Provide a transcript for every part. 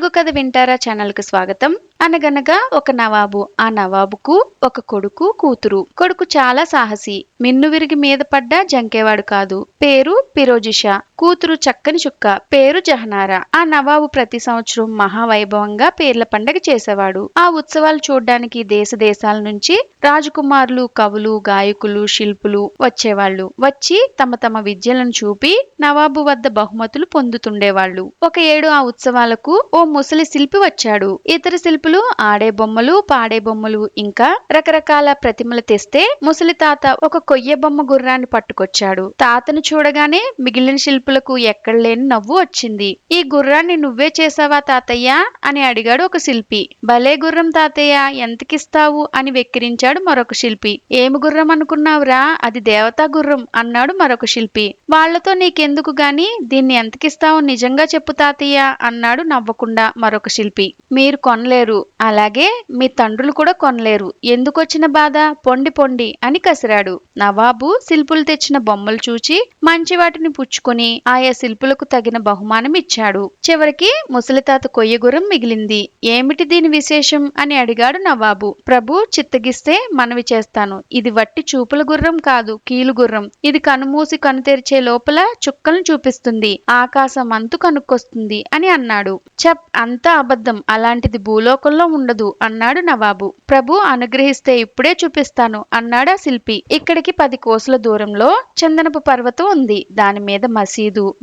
తెలుగు కథ వింటారా ఛానల్ కు స్వాగతం. అనగనగా ఒక నవాబు. ఆ నవాబుకు ఒక కొడుకు కూతురు. కొడుకు చాలా సాహసి, మిన్నువిరిగి మీద పడ్డా జంకేవాడు కాదు. పేరు ఫిరోజిషా. కూతురు చక్కని చుక్క, పేరు జహనారా. ఆ నవాబు ప్రతి సంవత్సరం మహావైభవంగా పీర్ల పండగ చేసేవాడు. ఆ ఉత్సవాలు చూడ్డానికి దేశ దేశాల నుంచి రాజకుమారులు, కవులు, గాయకులు, శిల్పులు వచ్చేవాళ్లు. వచ్చి తమ తమ విద్యలను చూపి నవాబు వద్ద బహుమతులు పొందుతుండేవాళ్లు. ఒక ఏడు ఆ ఉత్సవాలకు ఓ ముసలి శిల్పి వచ్చాడు. ఇతర శిల్పులు ఆడే బొమ్మలు, పాడే బొమ్మలు, ఇంకా రకరకాల ప్రతిమలు తెస్తే ముసలి తాత ఒక కొయ్య బొమ్మ గుర్రాన్ని పట్టుకొచ్చాడు. తాతను చూడగానే మిగిలిన శిల్పులకు ఎక్కడ లేని నవ్వు వచ్చింది. ఈ గుర్రాన్ని నువ్వే చేసావా తాతయ్య అని అడిగాడు ఒక శిల్పి. భలే గుర్రం తాతయ్య, ఎంతకిస్తావు అని వెక్కిరించాడు మరొక శిల్పి. ఏమి గుర్రం అనుకున్నావురా, అది దేవతా గుర్రం అన్నాడు మరొక శిల్పి. వాళ్లతో నీకెందుకు గాని దీన్ని ఎంతకిస్తావు నిజంగా చెప్పు తాతయ్య అన్నాడు నవ్వకుండా మరొక శిల్పి. మీరు కొనలేరు, అలాగే మీ తండ్రులు కూడా కొనలేరు, ఎందుకొచ్చిన బాధ, పొండి పొండి అని కసిరాడు. నవాబు శిల్పులు తెచ్చిన బొమ్మలు చూచి మంచి వాటిని పుచ్చుకొని ఆయా శిల్పులకు తగిన బహుమానం ఇచ్చాడు. చివరికి ముసలితాత కొయ్యగుర్రం మిగిలింది. ఏమిటి దీని విశేషం అని అడిగాడు నవాబు. ప్రభు చిత్తగిస్తే మనవి చేస్తాను, ఇది వట్టి చూపుల గుర్రం కాదు, కీలు గుర్రం. ఇది కనుమూసి కను తెరిచే లోపల చుక్కలను చూపిస్తుంది, ఆకాశం అంతు కనుక్కొస్తుంది అని అన్నాడు. చప్, అంతా అబద్ధం, అలాంటిది భూలోకంలో ఉండదు అన్నాడు నవాబు. ప్రభు అనుగ్రహిస్తే ఇప్పుడే చూపిస్తాను అన్నాడా శిల్పి. ఇక్కడికి 10 కోసుల దూరంలో చందనపు పర్వతం ఉంది. దాని మీద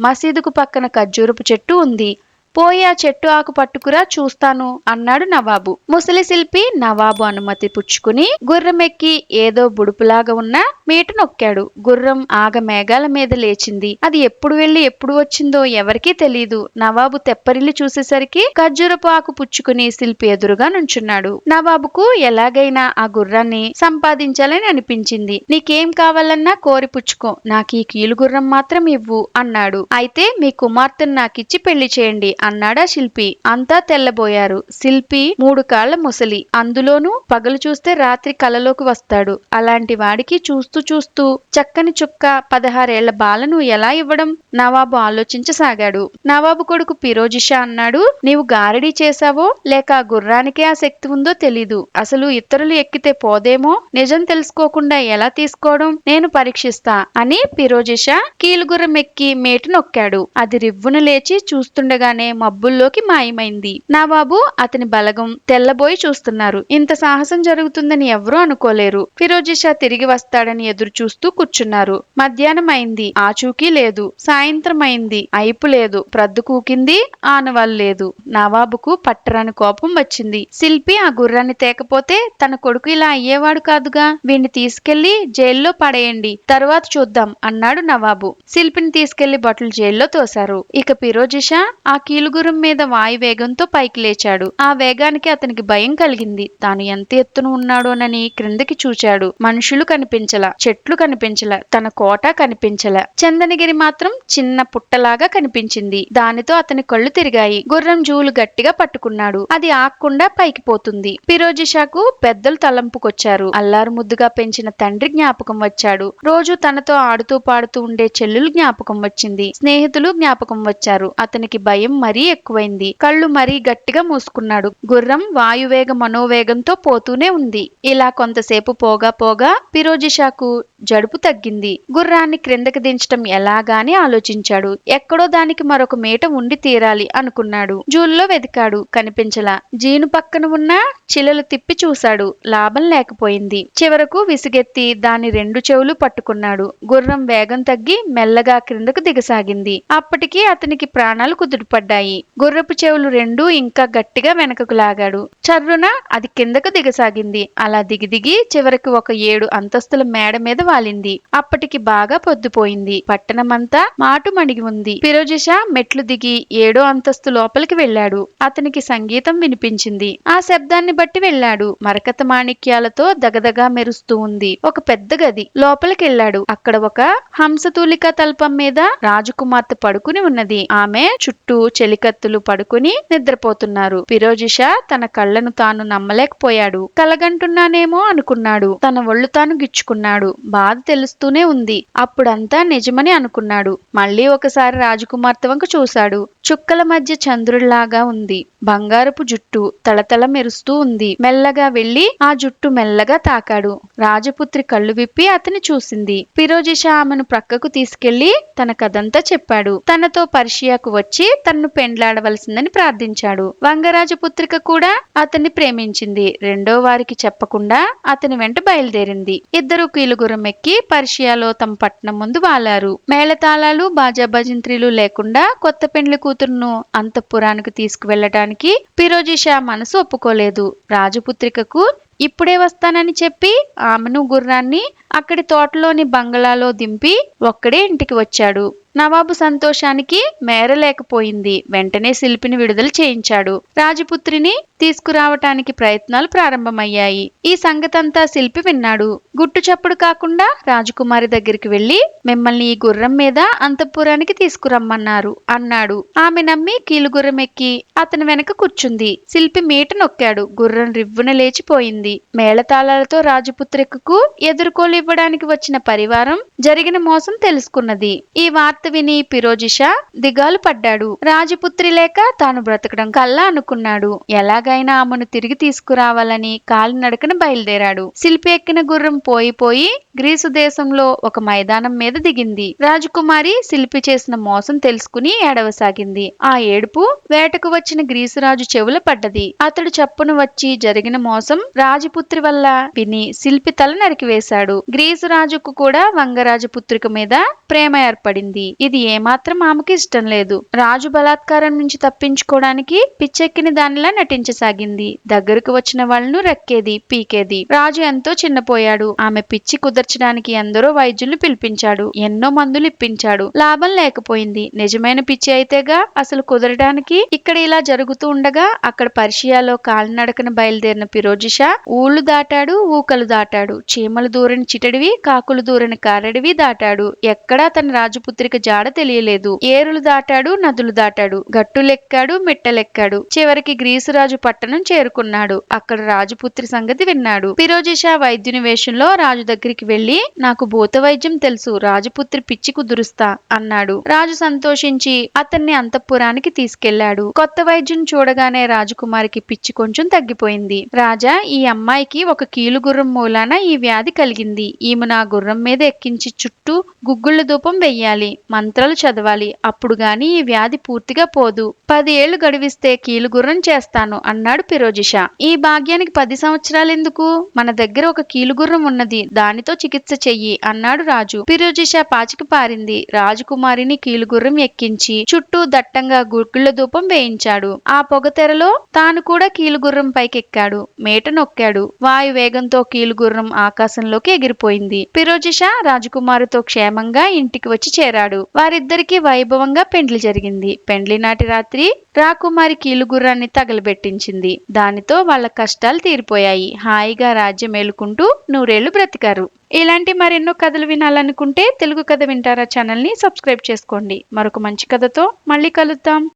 మసీదుకు పక్కన ఖర్జూరపు చెట్టు ఉంది. పోయి ఆ చెట్టు ఆకు పట్టుకురా, చూస్తాను అన్నాడు నవాబు. ముసలి శిల్పి నవాబు అనుమతి పుచ్చుకుని గుర్రం ఎక్కి ఏదో బుడుపులాగా ఉన్న మీట నొక్కాడు. గుర్రం ఆగ మేఘాల మీద లేచింది. అది ఎప్పుడు వెళ్లి ఎప్పుడు వచ్చిందో ఎవరికీ తెలీదు. నవాబు తెప్పరిల్లి చూసేసరికి ఖర్జూరపు ఆకు పుచ్చుకుని శిల్పి ఎదురుగా నుంచున్నాడు. నవాబుకు ఎలాగైనా ఆ గుర్రాన్ని సంపాదించాలని అనిపించింది. నీకేం కావాలన్నా కోరి పుచ్చుకో, నాకు ఈ కీలు గుర్రం మాత్రం ఇవ్వు అన్నాడు. అయితే మీ కుమార్తెను నాకిచ్చి పెళ్లి చేయండి అన్నాడా శిల్పి. అంతా తెల్లబోయారు. శిల్పి 3 కాళ్ల ముసలి, అందులోనూ పగలు చూస్తే రాత్రి కలలోకి వస్తాడు. అలాంటి వాడికి చూస్తూ చూస్తూ చక్కని చుక్క 16 ఏళ్ల బాలను ఎలా ఇవ్వడం? నవాబు ఆలోచించసాగాడు. నవాబు కొడుకు ఫిరోజిషా అన్నాడు, నీవు గారడీ చేశావో లేక ఆ గుర్రానికే ఆ శక్తి ఉందో తెలీదు. అసలు ఇతరులు ఎక్కితే పోదేమో, నిజం తెలుసుకోకుండా ఎలా తీసుకోవడం, నేను పరీక్షిస్తా అని ఫిరోజిషా కీలుగుర్రం ఎక్కి మేటు నొక్కాడు. అది రివ్వున లేచి చూస్తుండగానే మబ్బుల్లోకి మాయమైంది. నవాబు అతని బలగం తెల్లబోయి చూస్తున్నారు. ఇంత సాహసం జరుగుతుందని ఎవరూ అనుకోలేరు. ఫిరోజిషా తిరిగి వస్తాడని ఎదురు చూస్తూ కూర్చున్నారు. మధ్యాహ్నం అయింది, ఆచూకీ లేదు. సాయంత్రం అయింది, అయిపు లేదు. ప్రద్దు కూకింది, ఆనవాళ్ళు లేదు. నవాబుకు పట్టరాని కోపం వచ్చింది. శిల్పి ఆ గుర్రాన్ని తేకపోతే తన కొడుకు ఇలా అయ్యేవాడు కాదుగా, వీణ్ణి తీసుకెళ్లి జైల్లో పడేయండి, తరువాత చూద్దాం అన్నాడు నవాబు. శిల్పిని తీసుకెళ్లి బట్టలు జైల్లో తోశారు. ఇక ఫిరోజిషా ఆ కీలుగుర్రం మీద వాయువేగంతో పైకి లేచాడు. ఆ వేగానికి అతనికి భయం కలిగింది. తాను ఎంత ఎత్తున ఉన్నాడోనని క్రిందకి చూచాడు. మనుషులు కనిపించల, చెట్లు కనిపించల, తన కోట కనిపించల. చందనగిరి మాత్రం చిన్న పుట్టలాగా కనిపించింది. దానితో అతని కళ్ళు తిరిగాయి. గుర్రం జూలు గట్టిగా పట్టుకున్నాడు. అది ఆక్కుండా పైకి పోతుంది. ఫిరోజిషాకు పెద్దలు తలంపుకొచ్చారు. అల్లారు ముద్దుగా పెంచిన తండ్రి జ్ఞాపకం వచ్చాడు. రోజు తనతో ఆడుతూ పాడుతూ ఉండే చెల్లెలు జ్ఞాపకం వచ్చింది. స్నేహితులు జ్ఞాపకం వచ్చారు. అతనికి భయం మరీ ఎక్కువైంది. కళ్ళు మరీ గట్టిగా మూసుకున్నాడు. గుర్రం వాయువేగ మనోవేగంతో పోతూనే ఉంది. ఇలా కొంతసేపు పోగా పోగా ఫిరోజిషాకు జడుపు తగ్గింది. గుర్రాన్ని క్రిందకి దించటం ఎలాగాని ఆలోచించాడు. ఎక్కడో దానికి మరొక మీట ఉండి తీరాలి అనుకున్నాడు. జూల్లో వెతికాడు, కనిపించలా. జీను పక్కన ఉన్న చిలలు తిప్పి చూశాడు, లాభం లేకపోయింది. చివరకు విసిగెత్తి దాని 2 చెవులు పట్టుకున్నాడు. గుర్రం వేగం తగ్గి మెల్లగా క్రిందకు దిగసాగింది. అప్పటికి అతనికి ప్రాణాలు కుదుటపడ్డాయి. గుర్రపు చెవులు 2 ఇంకా గట్టిగా వెనకకు లాగాడు. చర్రున అది కిందకు దిగసాగింది. అలా దిగి చివరికి ఒక 7 అంతస్తుల మేడ మీద వాలింది. అప్పటికి బాగా పొద్దుపోయింది. పట్టణమంతా మాటు మణిగి ఉంది. ఫిరోజిషా మెట్లు దిగి 7వ అంతస్తు లోపలికి వెళ్ళాడు. అతనికి సంగీతం వినిపించింది. ఆ శబ్దాన్ని బట్టి వెళ్ళాడు. మరకత మాణిక్యాలతో దగదగా మెరుస్తూ ఉంది ఒక పెద్ద గది. లోపలికెళ్ళాడు. అక్కడ ఒక హంసతూలిక తల్పం మీద రాజకుమార్తె పడుకుని ఉన్నది. ఆమె చుట్టూ చెలికత్తులు పడుకుని నిద్రపోతున్నారు. ఫిరోజిష తన కళ్ళను తాను నమ్మలేకపోయాడు. కలగంటున్నానేమో అనుకున్నాడు. తన ఒళ్ళు తాను గిచ్చుకున్నాడు. బాధ తెలుస్తూనే ఉంది. అప్పుడంతా నిజమని అనుకున్నాడు. మళ్ళీ ఒకసారి రాజకుమార్తె వంక చూశాడు. చుక్కల మధ్య చంద్రుడిలాగా ఉంది. బంగారపు జుట్టు తళతళ మెరుస్తూ ఉంది. మెల్లగా వెళ్లి ఆ జుట్టు మెల్లగా తాకాడు. రాజపుత్రి కళ్ళు విప్పి అతని చూసింది. ఫిరోజిషా ఆమెను ప్రక్కకు తీసుకెళ్లి తన కథంతా చెప్పాడు. తనతో పర్షియాకు వచ్చి తన్ను పెండ్లాడవలసిందని ప్రార్థించాడు. వంగరాజపుత్రిక కూడా అతన్ని ప్రేమించింది. రెండో వారికి చెప్పకుండా అతని వెంట బయలుదేరింది. ఇద్దరు కీలుగుర్రం ఎక్కి పర్షియాలో తమ పట్నం ముందు వాలారు. మేళతాళాలు బాజా భజంత్రీలు లేకుండా కొత్త పెండ్లి కూతురును అంతఃపురానికి తీసుకువెళ్లటానికి ఫిరోజిషా మనసు ఒప్పుకోలేదు. రాజపుత్రికకు ఇప్పుడే వస్తానని చెప్పి ఆమెను గుర్రాన్ని అక్కడి తోటలోని బంగళాలో దింపి ఒక్కడే ఇంటికి వచ్చాడు. నవాబు సంతోషానికి మేరలేకపోయింది. వెంటనే శిల్పిని విడుదల చేయించాడు. రాజపుత్రిని తీసుకురావటానికి ప్రయత్నాలు ప్రారంభమయ్యాయి. ఈ సంగతంతా శిల్పి విన్నాడు. గుట్టు చప్పుడు కాకుండా రాజకుమారి దగ్గరికి వెళ్లి మిమ్మల్ని ఈ గుర్రం మీద అంతఃపురానికి తీసుకురమ్మన్నారు అన్నాడు. ఆమె నమ్మి కీలుగుర్రం ఎక్కి అతని వెనక కూర్చుంది. శిల్పి మీట నొక్కాడు. గుర్రం రివ్వున లేచిపోయింది. మేళతాళాలతో రాజపుత్రికకు ఎదుర్కోలు ఇవ్వడానికి వచ్చిన పరివారం జరిగిన మోసం తెలుసుకున్నది. ఈ వార్త విని ఫిరోజిషా దిగాలు పడ్డాడు. రాజపుత్రి లేక తాను బ్రతకడం కల్లా అనుకున్నాడు. ఎలాగైనా ఆమెను తిరిగి తీసుకురావాలని కాలినడకన బయలుదేరాడు. శిల్పి ఎక్కిన గుర్రం పోయి గ్రీసు దేశంలో ఒక మైదానం మీద దిగింది. రాజకుమారి శిల్పి చేసిన మోసం తెలుసుకుని ఏడవసాగింది. ఆ ఏడుపు వేటకు వచ్చిన గ్రీసురాజు చెవుల పడ్డది. అతడు చప్పున వచ్చి జరిగిన మోసం రాజపుత్రి వల్ల విని శిల్పి తల నరికివేశాడు. గ్రీసు రాజుకు కూడా వంగరాజపుత్రిక మీద ప్రేమ ఏర్పడింది. ఇది ఏమాత్రం ఆమెకి ఇష్టం లేదు. రాజు బలాత్కారం నుంచి తప్పించుకోవడానికి పిచ్చెక్కిన దానిలా నటించసాగింది. దగ్గరకు వచ్చిన వాళ్ళను రక్కేది, పీకేది. రాజు ఎంతో చిన్నపోయాడు. ఆమె పిచ్చి కుదర్చడానికి ఎందరో వైద్యుల్ని పిలిపించాడు. ఎన్నో మందులు ఇప్పించాడు. లాభం లేకపోయింది. నిజమైన పిచ్చి అయితేగా అసలు కుదరడానికి. ఇక్కడ ఇలా జరుగుతూ ఉండగా అక్కడ పర్షియాలో కాలినడకన బయలుదేరిన ఫిరోజిషా ఊళ్ళు దాటాడు, ఊకలు దాటాడు. చీమలు దూరని చిటడివి, కాకులు దూరని కారడివి దాటాడు. ఎక్కడా తన రాజపుత్రిక జాడ తెలియలేదు. ఏరులు దాటాడు, నదులు దాటాడు, గట్టులెక్కాడు, మిట్టలెక్కాడు. చివరికి గ్రీసురాజు పట్టణం చేరుకున్నాడు. అక్కడ రాజపుత్రి సంగతి విన్నాడు. ఫిరోజిషా వైద్యుని వేషంలో రాజు దగ్గరికి వెళ్లి నాకు భూత వైద్యం తెలుసు, రాజపుత్రి పిచ్చి కుదురుస్తా అన్నాడు. రాజు సంతోషించి అతన్ని అంతఃపురానికి తీసుకెళ్లాడు. కొత్త వైద్యుని చూడగానే రాజకుమారికి పిచ్చి కొంచెం తగ్గిపోయింది. రాజా, ఈ అమ్మాయికి ఒక కీలుగుర్రం మూలాన ఈ వ్యాధి కలిగింది. ఈమె నా గుర్రం మీద ఎక్కించి చుట్టూ గుగ్గుళ్ళ ధూపం వెయ్యాలి, మంత్రాలు చదవాలి. అప్పుడు గాని ఈ వ్యాధి పూర్తిగా పోదు. 10 ఏళ్లు గడివిస్తే కీలుగుర్రం చేస్తాను అన్నాడు ఫిరోజిషా. ఈ భాగ్యానికి 10 సంవత్సరాలెందుకు? మన దగ్గర ఒక కీలుగుర్రం ఉన్నది, దానితో చికిత్స చెయ్యి అన్నాడు రాజు. ఫిరోజిషా పాచికి పారింది. రాజకుమారిని కీలుగుర్రం ఎక్కించి చుట్టూ దట్టంగా గుగ్గుళ్ళ ధూపం వేయించాడు. ఆ పొగతెరలో తాను కూడా కీలుగుర్రం పైకెక్కాడు. మేట నొక్కాడు. వాయు వేగంతో కీలుగుర్రం ఆకాశంలోకి ఎగిరిపోయింది. ఫిరోజిషా రాజకుమారితో క్షేమంగా ఇంటికి వచ్చి చేరాడు. వారిద్దరికీ వైభవంగా పెండ్లి జరిగింది. పెండ్లి నాటి రాత్రి రాకుమారి కీలుగుర్రాన్ని తగలబెట్టించింది. దానితో వాళ్ళ కష్టాలు తీరిపోయాయి. హాయిగా రాజ్యం ఏలుకుంటూ 100 ఏళ్లు బ్రతికారు. ఇలాంటి మరెన్నో కథలు వినాలనుకుంటే తెలుగు కథ వింటారా ఛానల్ ని సబ్స్క్రైబ్ చేసుకోండి. మరొక మంచి కథతో మళ్ళీ కలుద్దాం.